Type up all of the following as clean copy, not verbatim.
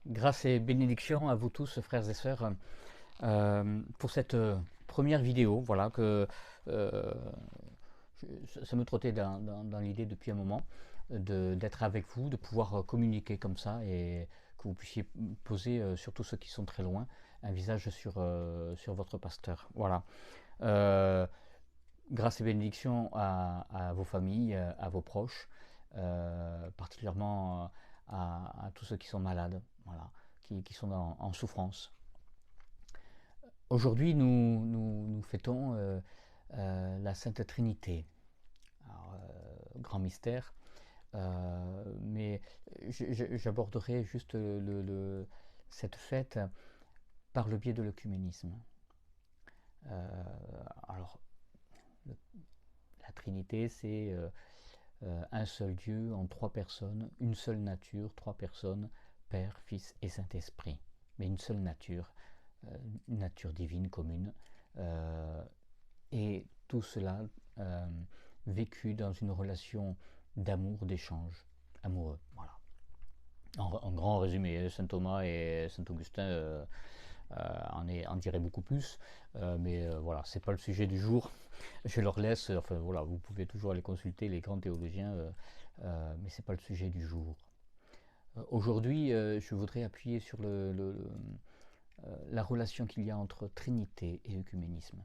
Grâce et bénédiction à vous tous, frères et sœurs, pour cette première vidéo. Voilà, euh, ça me trottait dans l'idée depuis un moment d'être avec vous, de pouvoir communiquer comme ça et que vous puissiez poser, surtout ceux qui sont très loin, un visage sur votre pasteur. Voilà. Euh, Grâce et bénédiction à vos familles, à vos proches, particulièrement à tous ceux qui sont malades, voilà, qui sont en souffrance. Aujourd'hui, nous fêtons la Sainte Trinité. Alors, grand mystère, mais j'aborderai juste cette fête par le biais de l'œcuménisme. Alors, la Trinité, c'est un seul Dieu en trois personnes, une seule nature, trois personnes, Père, Fils et Saint-Esprit. Mais une seule nature, une nature divine commune. Euh, et tout cela vécu dans une relation d'amour, d'échange, amoureux. Voilà. En grand résumé, Saint Thomas et Saint Augustin en diraient beaucoup plus, mais voilà, c'est pas le sujet du jour. Je leur laisse, enfin voilà, vous pouvez toujours aller consulter les grands théologiens, mais c'est pas le sujet du jour. Aujourd'hui, je voudrais appuyer sur la relation qu'il y a entre Trinité et œcuménisme.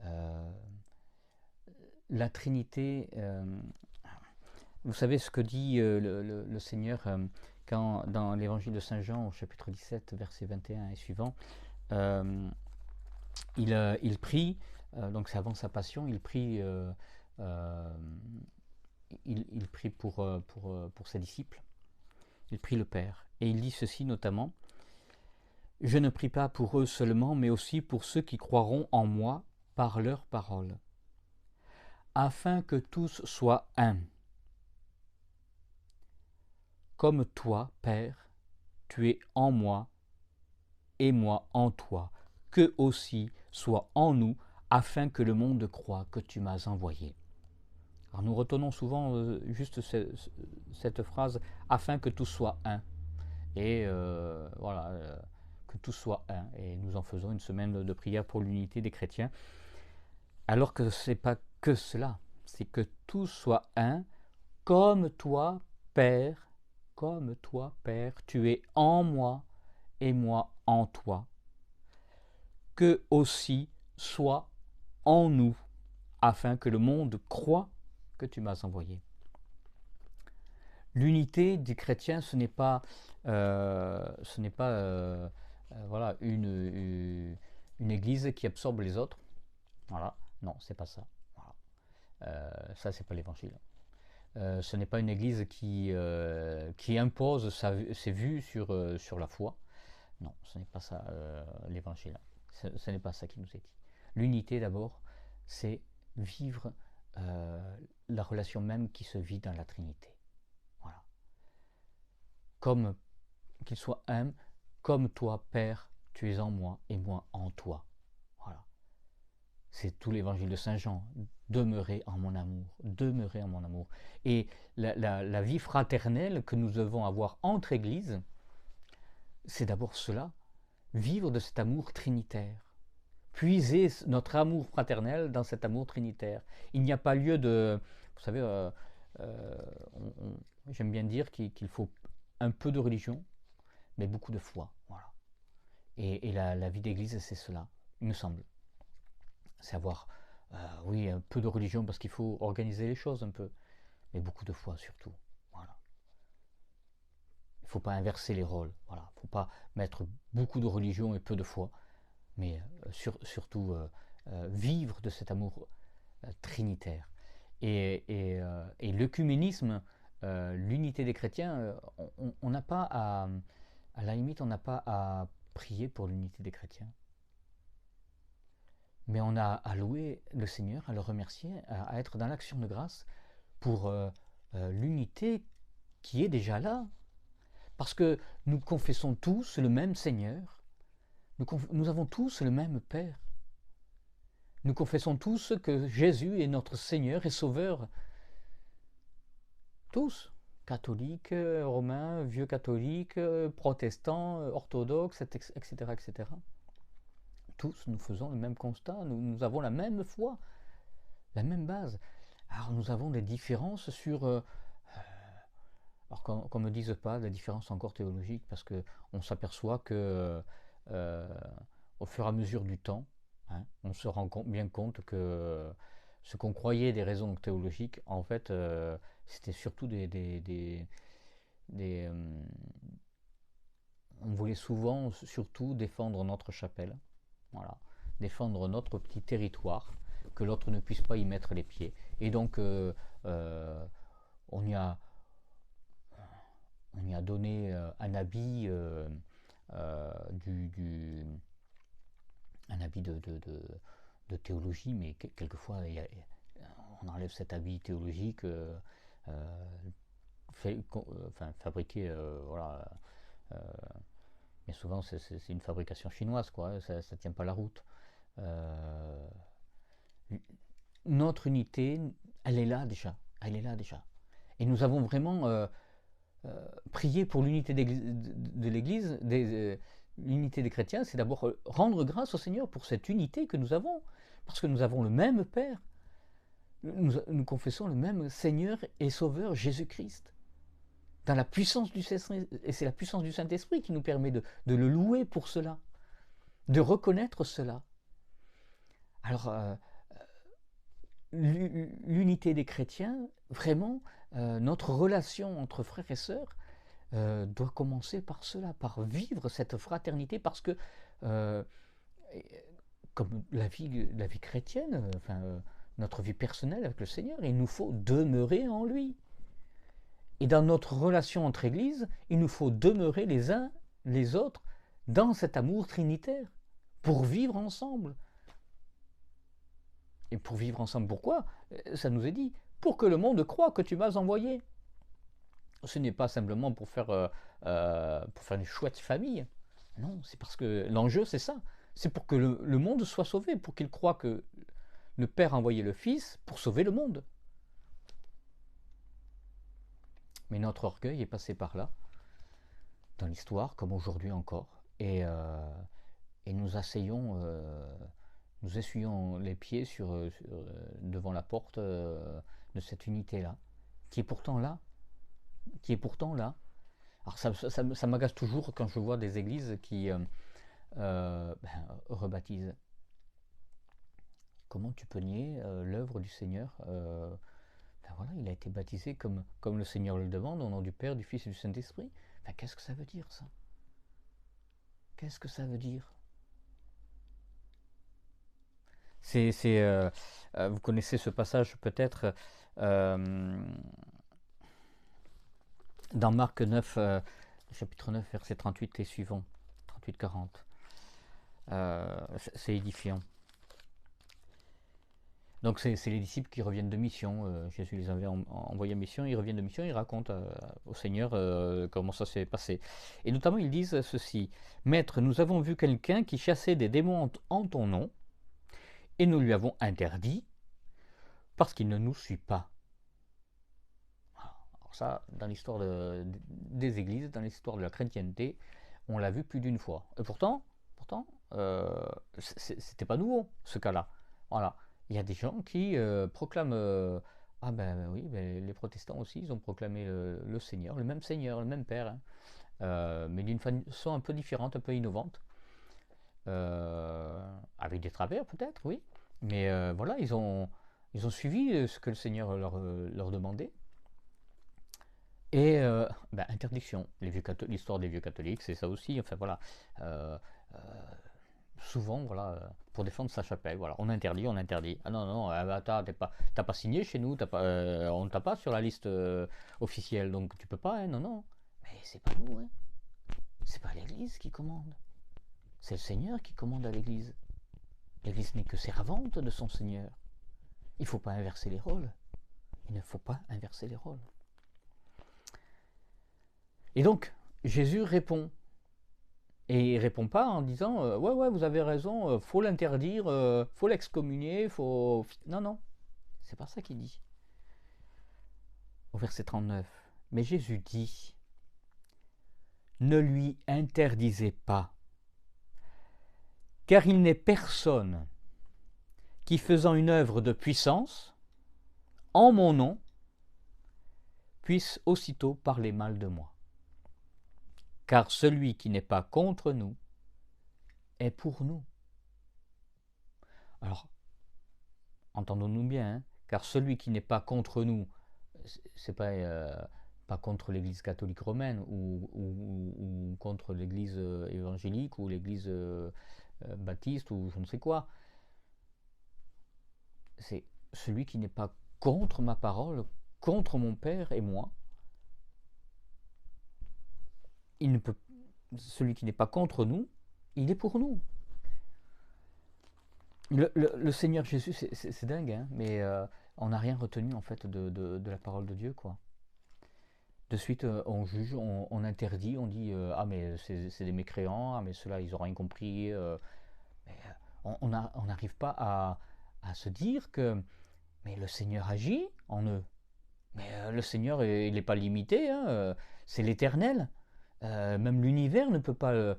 Euh, la Trinité, vous savez ce que dit le Seigneur quand, dans l'évangile de Saint Jean, au chapitre 17, versets 21 et suivant, euh, il prie, donc c'est avant sa passion, euh, il prie pour ses disciples, il prie le Père, et il dit ceci notamment: Je ne prie pas pour eux seulement, mais aussi pour ceux qui croiront en moi par leur parole, afin que tous soient un. Comme toi, Père, tu es en moi et moi en toi, qu'eux aussi soient en nous, afin que le monde croie que tu m'as envoyé. Alors nous retenons souvent juste cette phrase, afin que tout soit un. Et voilà, que tout soit un. Et nous en faisons une semaine de prière pour l'unité des chrétiens. Alors que ce n'est pas que cela, c'est que tout soit un, comme toi, Père, comme toi, Père, tu es en moi et moi en toi, que aussi soit en nous, afin que le monde croie que tu m'as envoyé. L'unité du chrétien, voilà, une église qui absorbe les autres. Voilà, non, c'est pas ça. Voilà. Ça, c'est pas l'évangile. Ce n'est pas une église qui impose ses vues sur la foi. Non, ce n'est pas ça l'évangile. Ce n'est pas ça qui nous est dit. L'unité d'abord, c'est vivre la relation même qui se vit dans la Trinité. Voilà. Comme qu'il soit un, comme toi, Père, tu es en moi et moi en toi. Voilà. C'est tout l'évangile de Saint Jean. Demeurez en mon amour, demeurez en mon amour. Et la vie fraternelle que nous devons avoir entre églises, c'est d'abord cela, vivre de cet amour trinitaire. Puiser notre amour fraternel dans cet amour trinitaire. Il n'y a pas lieu de... Vous savez, euh, j'aime bien dire qu'il faut un peu de religion, mais beaucoup de foi. Voilà. Et la vie d'église, c'est cela, il me semble. C'est avoir, oui, un peu de religion parce qu'il faut organiser les choses un peu, mais beaucoup de foi surtout. Voilà. Il ne faut pas inverser les rôles. Voilà. Il ne faut pas mettre beaucoup de religion et peu de foi, mais surtout vivre de cet amour trinitaire. Et l'œcuménisme, l'unité des chrétiens, on n'a pas à la limite, on n'a pas à prier pour l'unité des chrétiens. Mais on a à louer le Seigneur, à le remercier, à être dans l'action de grâce pour l'unité qui est déjà là. Parce que nous confessons tous le même Seigneur, nous avons tous le même Père. Nous confessons tous que Jésus est notre Seigneur et Sauveur. Tous. catholiques, romains, vieux catholiques, protestants, orthodoxes, etc., etc. Tous, nous faisons le même constat, nous avons la même foi, la même base. Alors nous avons des différences sur... alors qu'on ne me dise pas des différences encore théologiques, parce qu'on s'aperçoit que au fur et à mesure du temps, hein, on se rend bien compte que ce qu'on croyait des raisons théologiques, en fait, c'était surtout on voulait souvent surtout défendre notre chapelle, voilà, défendre notre petit territoire, que l'autre ne puisse pas y mettre les pieds. Et donc, on y a donné un habit, un habit de théologie, mais quelquefois on enlève cet habit théologique fabriqué, voilà. Mais souvent c'est une fabrication chinoise, quoi. Ça ne tient pas la route. Notre unité, elle est là déjà. Elle est là déjà. Et nous avons vraiment prié pour l'unité de l'Église, l'unité des chrétiens, c'est d'abord rendre grâce au Seigneur pour cette unité que nous avons, parce que nous avons le même Père, nous confessons le même Seigneur et Sauveur Jésus-Christ. Dans la puissance du Saint-Esprit, et c'est la puissance du Saint-Esprit qui nous permet de le louer pour cela, de reconnaître cela. Alors, l'unité des chrétiens, vraiment, notre relation entre frères et sœurs doit commencer par cela, par vivre cette fraternité, parce que, comme la vie chrétienne, notre vie personnelle avec le Seigneur, il nous faut demeurer en lui. Et dans notre relation entre églises, il nous faut demeurer les uns les autres dans cet amour trinitaire, pour vivre ensemble. Et pour vivre ensemble, pourquoi? Ça nous est dit, pour que le monde croie que tu m'as envoyé. Ce n'est pas simplement pour faire une chouette famille. Non, c'est parce que l'enjeu, c'est ça. C'est pour que le monde soit sauvé, pour qu'il croie que le Père a envoyé le Fils pour sauver le monde. Mais notre orgueil est passé par là, dans l'histoire, comme aujourd'hui encore. Et nous essuyons les pieds devant la porte de cette unité-là, qui est pourtant là. Alors ça m'agace toujours quand je vois des églises qui rebaptisent. Comment tu peux nier l'œuvre du Seigneur? Voilà, il a été baptisé comme le Seigneur le demande, au nom du Père, du Fils et du Saint-Esprit. Qu'est-ce que ça veut dire, ça? Qu'est-ce que ça veut dire? Vous connaissez ce passage peut-être dans Marc 9, chapitre 9, verset 38 et suivant, 38-40. C'est édifiant. Donc c'est les disciples qui reviennent de mission. Jésus les avait envoyés en mission, ils reviennent de mission, ils racontent au Seigneur comment ça s'est passé. Et notamment ils disent ceci: Maître, nous avons vu quelqu'un qui chassait des démons en ton nom, et nous lui avons interdit parce qu'il ne nous suit pas. Alors ça, dans l'histoire des églises, dans l'histoire de la chrétienté, on l'a vu plus d'une fois. Et pourtant, c'était pas nouveau ce cas-là. Voilà. Il y a des gens qui proclament les protestants aussi, ils ont proclamé le Seigneur, le même Père, hein, mais d'une façon un peu différente, un peu innovante, avec des travers peut-être, oui, mais voilà, ils ont suivi ce que le Seigneur leur demandait. Et interdiction. L'histoire des vieux catholiques, c'est ça aussi. Enfin voilà. Souvent, voilà, pour défendre sa chapelle, voilà, on interdit. Ah non, t'as pas signé chez nous, on ne t'a pas sur la liste officielle, donc tu peux pas, hein, non. Mais c'est pas nous, hein. C'est pas l'Église qui commande. C'est le Seigneur qui commande à l'Église. L'Église n'est que servante de son Seigneur. Il ne faut pas inverser les rôles. Il ne faut pas inverser les rôles. Et donc, Jésus répond. Et il ne répond pas en disant ouais, vous avez raison, faut l'interdire, faut l'excommunier, faut. Non, c'est pas ça qu'il dit. Au verset 39, Mais Jésus dit, ne lui interdisez pas, car il n'est personne qui, faisant une œuvre de puissance, en mon nom, puisse aussitôt parler mal de moi. Car celui qui n'est pas contre nous est pour nous. Alors, entendons-nous bien, hein, car celui qui n'est pas contre nous, c'est pas contre l'Église catholique romaine ou contre l'Église évangélique ou l'Église baptiste ou je ne sais quoi. C'est celui qui n'est pas contre ma parole, contre mon Père et moi. Il ne peut, celui qui n'est pas contre nous, il est pour nous. Le Seigneur Jésus, c'est dingue, hein, mais on n'a rien retenu en fait de la parole de Dieu, quoi. De suite, on juge, on interdit, on dit ah mais c'est des mécréants, ah mais ceux-là ils n'ont rien compris. Mais on n'arrive pas à se dire que mais le Seigneur agit en eux. Mais le Seigneur il n'est pas limité, hein, c'est l'Éternel. Même l'univers ne peut pas.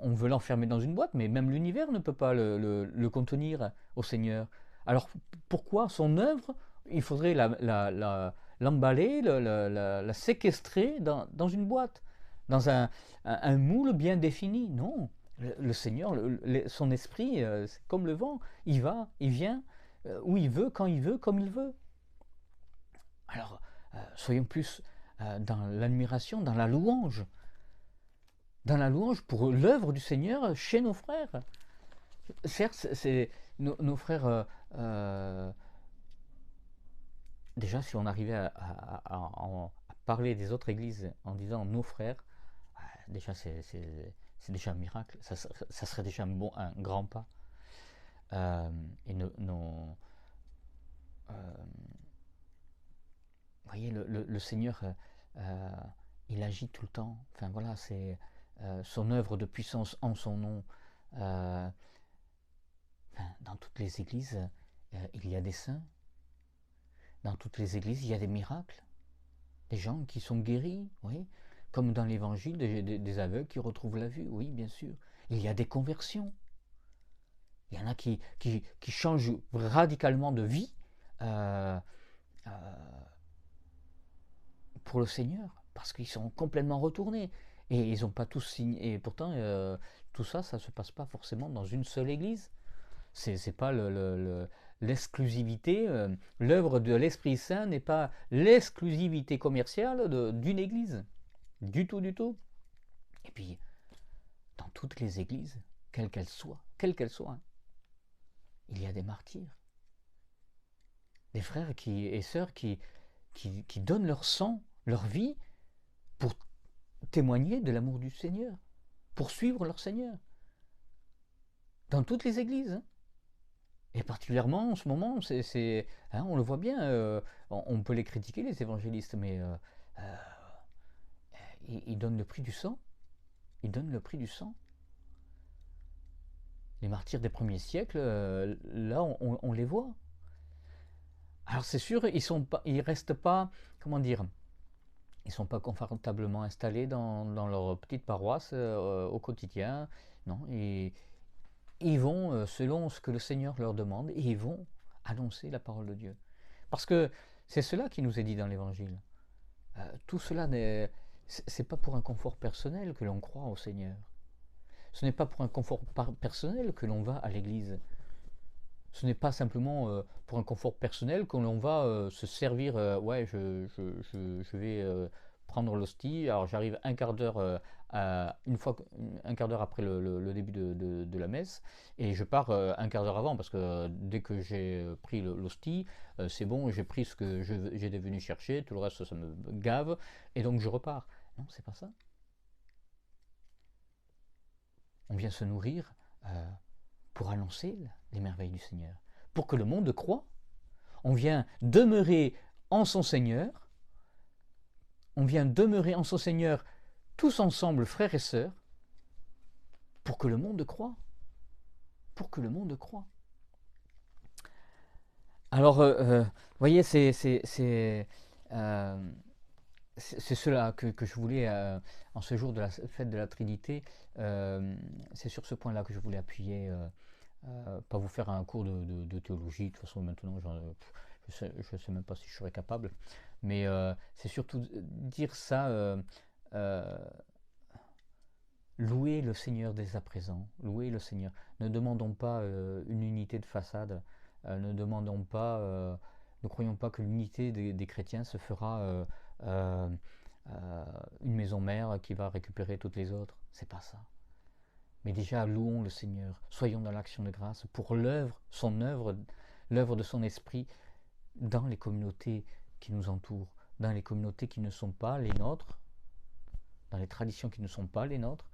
On veut l'enfermer dans une boîte, mais même l'univers ne peut pas le contenir au Seigneur. Alors pourquoi son œuvre, il faudrait l'emballer, la séquestrer dans une boîte, dans un moule bien défini? Non, le Seigneur, son esprit, c'est comme le vent, il va, il vient, où il veut, quand il veut, comme il veut. Alors, soyons plus dans l'admiration, dans la louange pour l'œuvre du Seigneur chez nos frères. Certes, c'est nos frères. Déjà, si on arrivait à parler des autres églises en disant nos frères, déjà c'est déjà un miracle. Ça serait déjà un grand pas. Et vous voyez, le Seigneur, il agit tout le temps. Enfin voilà, c'est son œuvre de puissance en son nom. Dans toutes les églises, il y a des saints. Dans toutes les églises, il y a des miracles. Des gens qui sont guéris, oui. Comme dans l'évangile, des aveugles qui retrouvent la vue, oui, bien sûr. Il y a des conversions. Il y en a qui changent radicalement de vie pour le Seigneur, parce qu'ils sont complètement retournés. Et ils n'ont pas tous signé. Et pourtant, tout ça, ça ne se passe pas forcément dans une seule église. C'est pas l'exclusivité. L'œuvre de l'Esprit Saint n'est pas l'exclusivité commerciale d'une église. Du tout, du tout. Et puis, dans toutes les églises, quelles qu'elles soient, il y a des martyrs. Des frères et sœurs qui donnent leur sang, leur vie, pour témoigner de l'amour du Seigneur, pour suivre leur Seigneur. Dans toutes les églises. Hein. Et particulièrement en ce moment, on le voit bien, on peut les critiquer, les évangélistes, mais ils donnent le prix du sang. Ils donnent le prix du sang. Les martyrs des premiers siècles, là, on les voit. Alors c'est sûr, ils restent pas, comment dire, ils sont pas confortablement installés dans leur petite paroisse au quotidien. Non, ils vont selon ce que le Seigneur leur demande et ils vont annoncer la parole de Dieu. Parce que c'est cela qui nous est dit dans l'Évangile. Tout cela c'est pas pour un confort personnel que l'on croit au Seigneur. Ce n'est pas pour un confort personnel que l'on va à l'église. Ce n'est pas simplement pour un confort personnel que l'on va se servir. Ouais, je vais prendre l'hostie. Alors j'arrive un quart d'heure un quart d'heure après le début de la messe et je pars un quart d'heure avant parce que dès que j'ai pris l'hostie, c'est bon, j'ai pris ce que j'étais venu chercher. Tout le reste, ça me gave et donc je repars. Non, c'est pas ça. On vient se nourrir pour annoncer les merveilles du Seigneur, pour que le monde croie. On vient demeurer en son Seigneur, tous ensemble, frères et sœurs, pour que le monde croie. Alors, vous voyez, c'est cela que je voulais, en ce jour de la fête de la Trinité, c'est sur ce point-là que je voulais appuyer, pas vous faire un cours de théologie, de toute façon maintenant je ne sais même pas si je serais capable, mais c'est surtout dire ça, louer le Seigneur dès à présent, louer le Seigneur. Ne demandons pas une unité de façade, ne demandons pas, ne croyons pas que l'unité des chrétiens se fera euh, une maison mère qui va récupérer toutes les autres. C'est pas ça. Mais déjà, louons le Seigneur, soyons dans l'action de grâce pour l'œuvre, son œuvre, l'œuvre de son esprit dans les communautés qui nous entourent, dans les communautés qui ne sont pas les nôtres, dans les traditions qui ne sont pas les nôtres,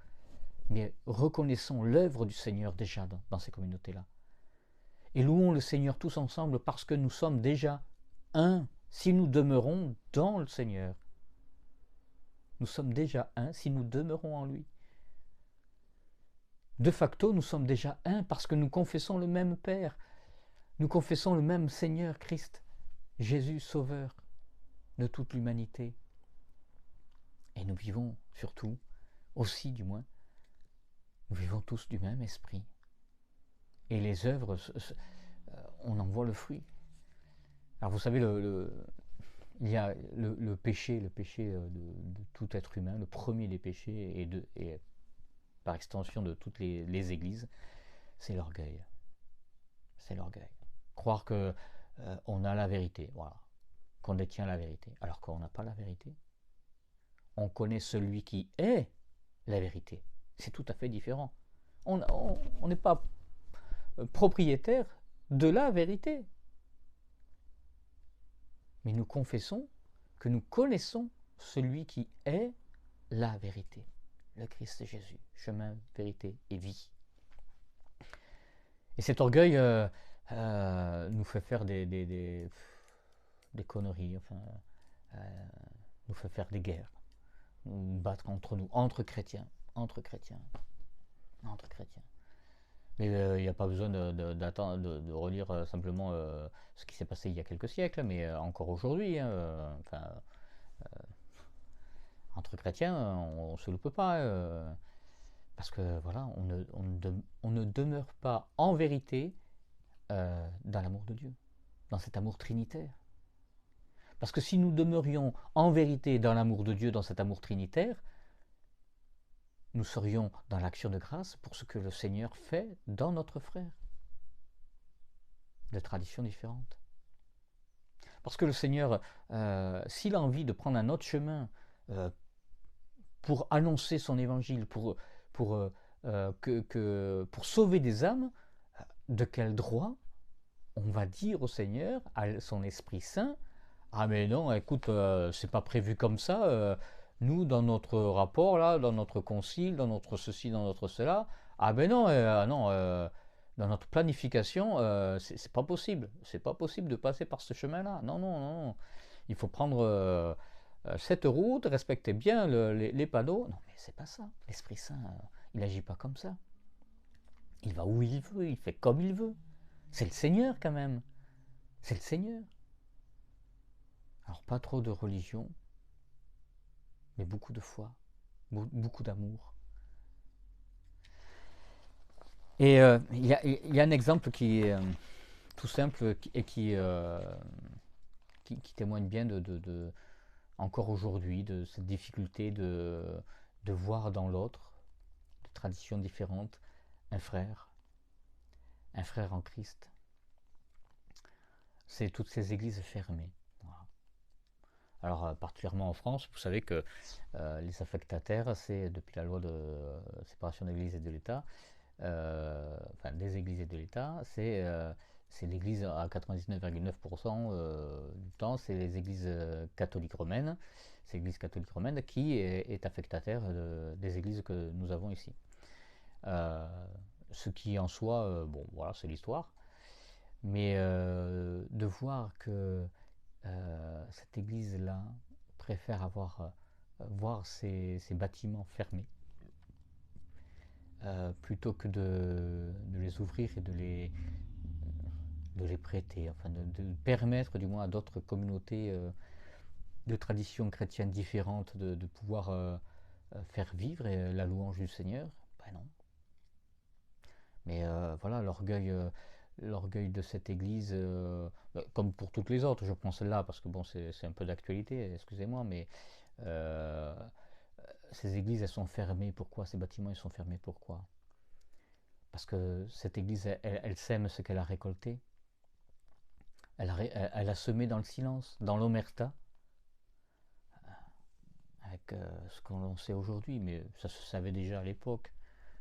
mais reconnaissons l'œuvre du Seigneur déjà dans ces communautés-là. Et louons le Seigneur tous ensemble parce que nous sommes déjà un si nous demeurons dans le Seigneur. Nous sommes déjà un si nous demeurons en lui. De facto, nous sommes déjà un parce que nous confessons le même Père. Nous confessons le même Seigneur Christ, Jésus Sauveur de toute l'humanité. Et nous vivons surtout, aussi du moins, nous vivons tous du même esprit. Et les œuvres, on en voit le fruit. Alors vous savez, il y a le péché de tout être humain, le premier des péchés, et par extension de toutes les églises, c'est l'orgueil. C'est l'orgueil. Croire que on a la vérité, voilà, qu'on détient la vérité, alors qu'on n'a pas la vérité. On connaît celui qui est la vérité. C'est tout à fait différent. On n'est pas propriétaire de la vérité. Mais nous confessons que nous connaissons celui qui est la vérité, le Christ Jésus, chemin, vérité et vie. Et cet orgueil nous fait faire des conneries, enfin, nous fait faire des guerres, nous battre entre nous, entre chrétiens, entre chrétiens, entre chrétiens. Mais il n'y a pas besoin de relire simplement ce qui s'est passé il y a quelques siècles, mais encore aujourd'hui, hein, enfin, entre chrétiens, on ne se loupe pas, parce que voilà, on ne demeure pas en vérité dans l'amour de Dieu, dans cet amour trinitaire. Parce que si nous demeurions en vérité dans l'amour de Dieu, dans cet amour trinitaire, nous serions dans l'action de grâce pour ce que le Seigneur fait dans notre frère, de traditions différentes. Parce que le Seigneur, s'il a envie de prendre un autre chemin pour annoncer son évangile, pour sauver des âmes, de quel droit on va dire au Seigneur, à son Esprit Saint, ah mais non, écoute, c'est pas prévu comme ça, nous dans notre rapport là, dans notre concile, dans notre ceci, dans notre cela, ah ben non, non, dans notre planification, c'est pas possible, c'est pas possible de passer par ce chemin-là, non, non, non, il faut prendre cette route, respecter bien les panneaux, non mais c'est pas ça, l'Esprit Saint, il agit pas comme ça, il va où il veut, il fait comme il veut, c'est le Seigneur quand même, c'est le Seigneur. Alors pas trop de religion, mais beaucoup de foi, beaucoup d'amour. Et il y a un exemple qui est tout simple et qui témoigne bien encore aujourd'hui, de cette difficulté de voir dans l'autre, de traditions différentes, un frère en Christ. C'est toutes ces églises fermées. Voilà. Alors, particulièrement en France, vous savez que les affectataires, c'est depuis la loi de séparation de l'Église et de l'État, enfin des Églises et de l'État, c'est l'Église à 99,9% du temps, c'est les Églises catholiques romaines, c'est l'Église catholique romaine qui est affectataire des Églises que nous avons ici. Ce qui en soi, bon voilà, c'est l'histoire, mais de voir que cette église-là préfère voir ses bâtiments fermés plutôt que de les ouvrir et de les prêter, enfin de permettre du moins à d'autres communautés de traditions chrétiennes différentes de pouvoir faire vivre la louange du Seigneur? Ben non. Mais voilà, l'orgueil de cette église, comme pour toutes les autres, je prends celle-là parce que bon, c'est un peu d'actualité, excusez-moi, mais euh, ces églises, elles sont fermées. Pourquoi? Ces bâtiments, ils sont fermés. Pourquoi? Parce que cette église, elle sème ce qu'elle a récolté. Elle a semé dans le silence, dans l'omerta, avec ce qu'on sait aujourd'hui, mais ça se savait déjà à l'époque.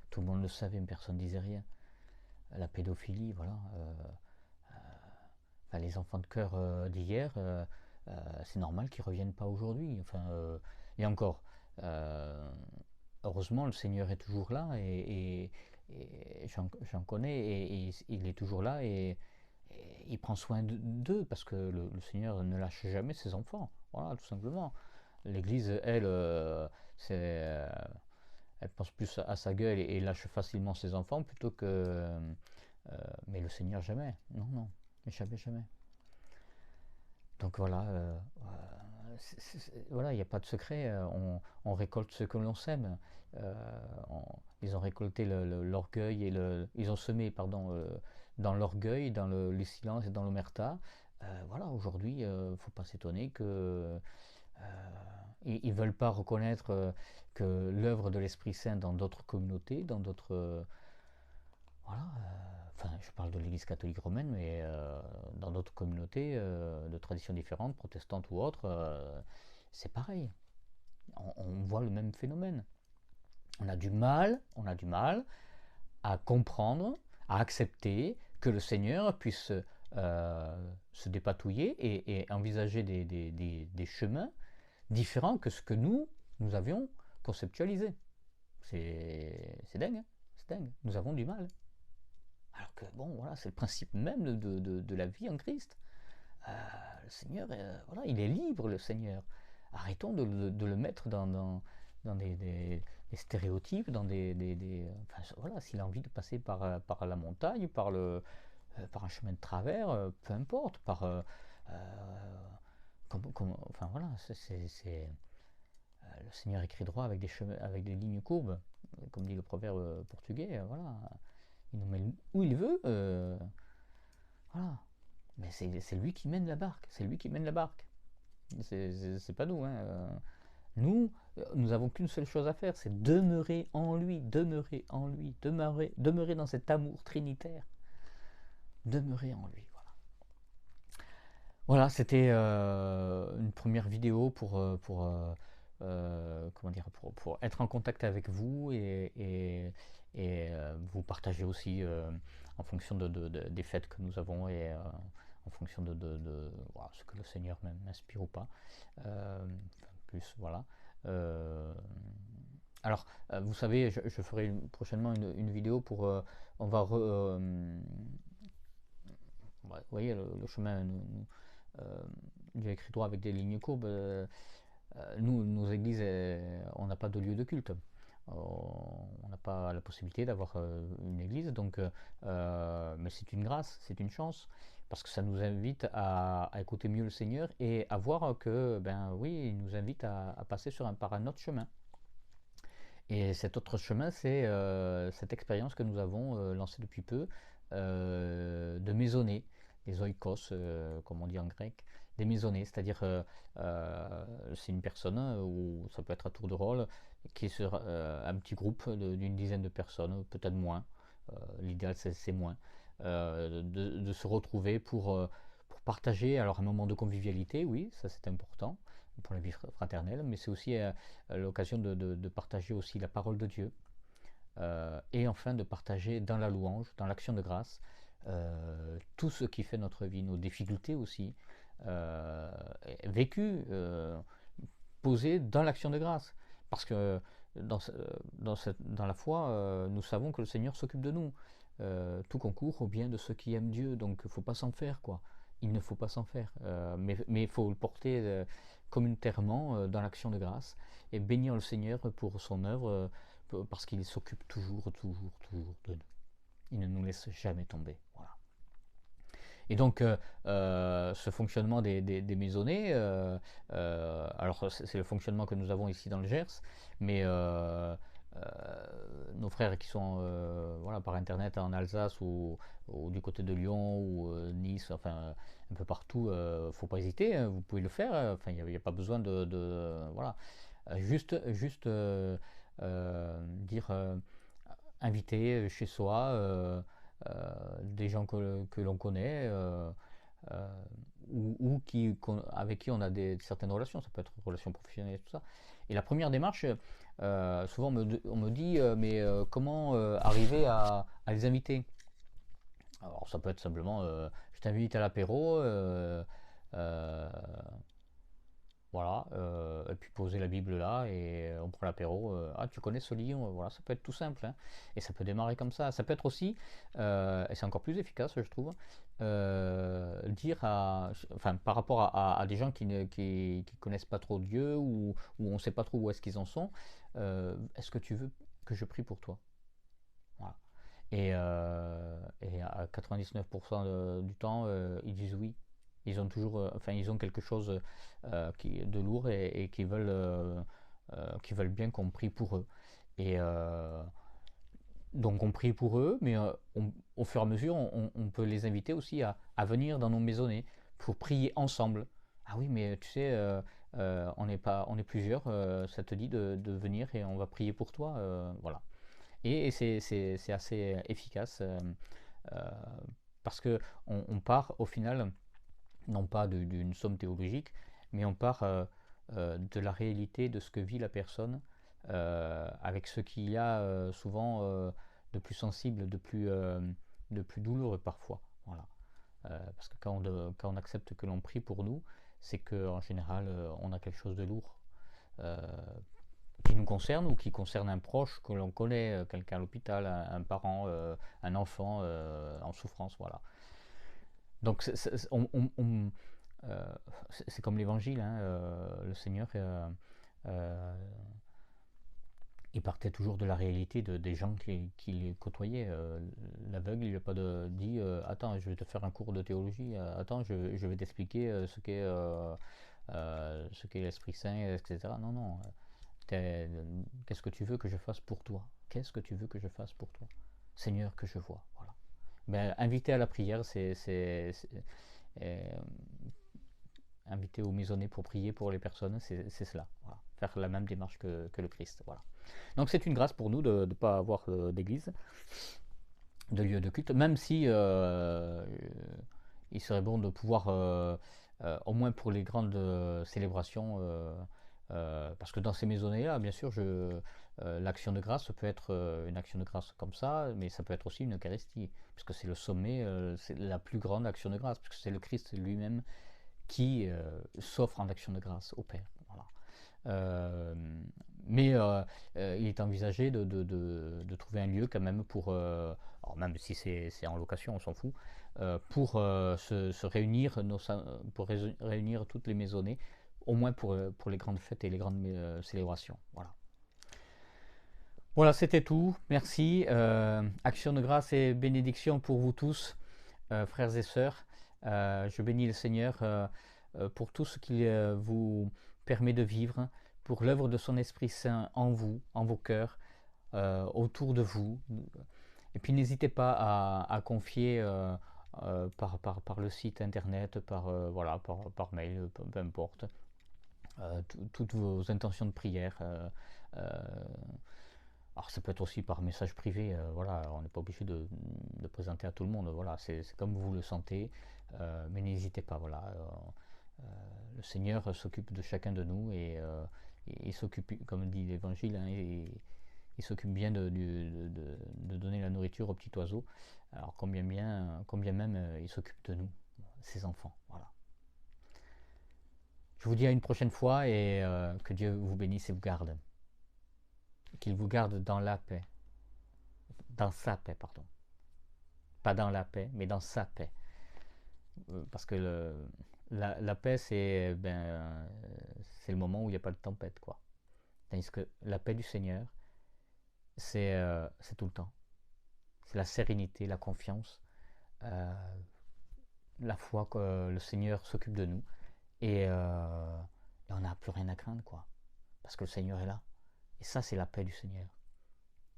Tout le monde le savait, mais personne ne disait rien. La pédophilie, voilà. Enfin, les enfants de cœur d'hier, c'est normal qu'ils ne reviennent pas aujourd'hui. Enfin, et encore, euh, heureusement, le Seigneur est toujours là et j'en connais et il est toujours là et il prend soin d'eux parce que le Seigneur ne lâche jamais ses enfants. Voilà, tout simplement. L'Église, elle, elle pense plus à sa gueule et lâche facilement ses enfants plutôt que. Mais le Seigneur, jamais. Non, non, jamais, jamais. Donc voilà, voilà, il n'y a pas de secret. On récolte ce que l'on sème. Euh, ils ont récolté l'orgueil et ils ont semé, pardon, dans l'orgueil, dans le silence et dans l'omerta. Voilà, aujourd'hui, il ne faut pas s'étonner que ils veulent pas reconnaître que l'œuvre de l'Esprit Saint dans d'autres communautés, dans d'autres, voilà. Enfin, je parle de l'Église catholique romaine, mais dans d'autres communautés de traditions différentes, protestantes ou autres, c'est pareil. On voit le même phénomène. On a du mal à comprendre, à accepter que le Seigneur puisse se dépatouiller et envisager des chemins différents que ce que nous avions conceptualisé. C'est dingue, hein, c'est dingue. Nous avons du mal. Alors que bon, voilà, c'est le principe même de la vie en Christ. Le Seigneur, voilà, il est libre, le Seigneur. Arrêtons de le mettre dans des stéréotypes, dans enfin, voilà, s'il a envie de passer par la montagne, par un chemin de travers, peu importe, enfin voilà, le Seigneur écrit droit avec des chemins, avec des lignes courbes, comme dit le proverbe portugais, voilà, il nous met où il veut, voilà. Mais c'est lui qui mène la barque, c'est lui qui mène la barque. C'est pas nous, hein. Nous avons qu'une seule chose à faire, c'est demeurer en lui, demeurer en lui, demeurer dans cet amour trinitaire, demeurer en lui. Voilà, voilà, c'était une première vidéo comment dire, pour être en contact avec vous et vous partager aussi en fonction des fêtes que nous avons et en fonction voilà, ce que le Seigneur m'inspire ou pas. Plus, voilà. Euh, alors, vous savez, je ferai prochainement une vidéo pour. On va. Vous voyez, le chemin. Dieu écrit droit avec des lignes courbes. Nous, nos églises, on n'a pas de lieu de culte. On n'a pas la possibilité d'avoir une église, donc, mais c'est une grâce, c'est une chance, parce que ça nous invite à écouter mieux le Seigneur et à voir que, ben oui, il nous invite à passer par un autre chemin. Et cet autre chemin, c'est cette expérience que nous avons lancée depuis peu de maisonnée, des oikos, comme on dit en grec, des maisonnées, c'est-à-dire c'est une personne, ou ça peut être à tour de rôle, qui est sur un petit groupe d'une dizaine de personnes, peut-être moins, l'idéal c'est moins, de se retrouver pour partager alors un moment de convivialité, oui, ça c'est important pour la vie fraternelle, mais c'est aussi l'occasion de partager aussi la parole de Dieu, et enfin de partager dans la louange, dans l'action de grâce, tout ce qui fait notre vie, nos difficultés aussi, vécues, posées dans l'action de grâce. Parce que dans la foi, nous savons que le Seigneur s'occupe de nous. Tout concourt au bien de ceux qui aiment Dieu, donc il ne faut pas s'en faire, quoi. Il ne faut pas s'en faire, mais il faut le porter communautairement dans l'action de grâce et bénir le Seigneur pour son œuvre, parce qu'il s'occupe toujours de nous. Il ne nous laisse jamais tomber. Voilà. Et donc, ce fonctionnement des maisonnées, alors c'est le fonctionnement que nous avons ici dans le Gers, mais nos frères qui sont voilà, par internet en Alsace ou du côté de Lyon ou Nice, enfin un peu partout, faut pas hésiter, hein, vous pouvez le faire, enfin il n'y a pas besoin voilà. Juste dire inviter chez soi des gens que l'on connaît euh, ou avec qui on a certaines relations, ça peut être relations professionnelles et tout ça. Et la première démarche, souvent on me dit mais comment arriver à les inviter. Alors ça peut être simplement je t'invite à l'apéro, euh, voilà, et puis poser la Bible là et on prend l'apéro. Ah, tu connais ce livre? Voilà, ça peut être tout simple, hein. Et ça peut démarrer comme ça. Ça peut être aussi, et c'est encore plus efficace, je trouve, dire enfin, par rapport à des gens qui connaissent pas trop Dieu ou on ne sait pas trop où est-ce qu'ils en sont. Est-ce que tu veux que je prie pour toi? Voilà. Et à 99% du temps, ils disent oui. Ils ont toujours, enfin, ils ont quelque chose de lourd et qui veulent bien qu'on prie pour eux. Et donc on prie pour eux, mais au fur et à mesure, on peut les inviter aussi à venir dans nos maisonnées pour prier ensemble. Ah oui, mais tu sais, on est plusieurs, ça te dit de venir et on va prier pour toi, voilà. Et c'est assez efficace euh, parce que on part au final, non pas d'une somme théologique, mais on part de la réalité de ce que vit la personne, avec ce qu'il y a souvent de plus sensible, de plus douloureux parfois. Voilà. Parce que quand on accepte que l'on prie pour nous, c'est qu'en général, on a quelque chose de lourd. Euh, qui nous concerne ou qui concerne un proche que l'on connaît, quelqu'un à l'hôpital, un parent, un enfant en souffrance, voilà. Donc c'est comme l'évangile, hein, le Seigneur, il partait toujours de la réalité des gens qui côtoyaient. L'aveugle, il n'a pas dit attends, je vais te faire un cours de théologie, attends, je vais t'expliquer ce qu'est l'Esprit Saint, etc. Non, non. Qu'est-ce que tu veux que je fasse pour toi? Qu'est-ce que tu veux que je fasse pour toi? Seigneur, que je vois. Voilà. Ben, inviter à la prière, euh, inviter aux maisonnées pour prier pour les personnes, c'est cela. Voilà. Faire la même démarche que le Christ. Voilà. Donc c'est une grâce pour nous de ne pas avoir d'église, de lieu de culte, même si il serait bon de pouvoir, au moins pour les grandes célébrations, parce que dans ces maisonnées-là, bien sûr, l'action de grâce peut être une action de grâce comme ça, mais ça peut être aussi une Eucharistie, puisque c'est le sommet, c'est la plus grande action de grâce, puisque c'est le Christ lui-même qui s'offre en action de grâce au Père. Voilà. Euh, mais il est envisagé de trouver un lieu quand même pour, alors même si c'est en location, on s'en fout, pour se réunir, pour réunir toutes les maisonnées, au moins pour les grandes fêtes et les grandes célébrations. Voilà. Voilà, c'était tout. Merci. Action de grâce et bénédiction pour vous tous, frères et sœurs. Je bénis le Seigneur pour tout ce qu'il vous permet de vivre, pour l'œuvre de son Esprit Saint en vous, en vos cœurs, autour de vous. Et puis n'hésitez pas à confier par le site internet, voilà, par mail, peu importe, toutes vos intentions de prière. Alors ça peut être aussi par message privé, voilà, on n'est pas obligé de présenter à tout le monde, voilà, c'est comme vous le sentez, mais n'hésitez pas, voilà. Le Seigneur s'occupe de chacun de nous et il s'occupe, comme dit l'Évangile, hein, il s'occupe bien de donner la nourriture aux petits oiseaux, alors combien même il s'occupe de nous, ses enfants, voilà. Je vous dis à une prochaine fois et que Dieu vous bénisse et vous garde. Qu'il vous garde dans la paix. Dans sa paix, pardon. Pas dans la paix, mais dans sa paix. Parce que la paix, c'est le moment où il n'y a pas de tempête, quoi. Tandis que la paix du Seigneur, c'est tout le temps. C'est la sérénité, la confiance. Euh, la foi que le Seigneur s'occupe de nous et on n'a plus rien à craindre, quoi. Parce que le Seigneur est là. Et ça, c'est la paix du Seigneur.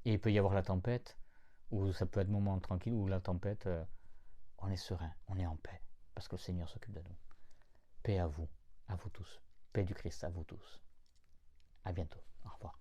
Et il peut y avoir la tempête, ou ça peut être un moment tranquille, où la tempête, on est serein, on est en paix, parce que le Seigneur s'occupe de nous. Paix à vous tous. Paix du Christ à vous tous. À bientôt. Au revoir.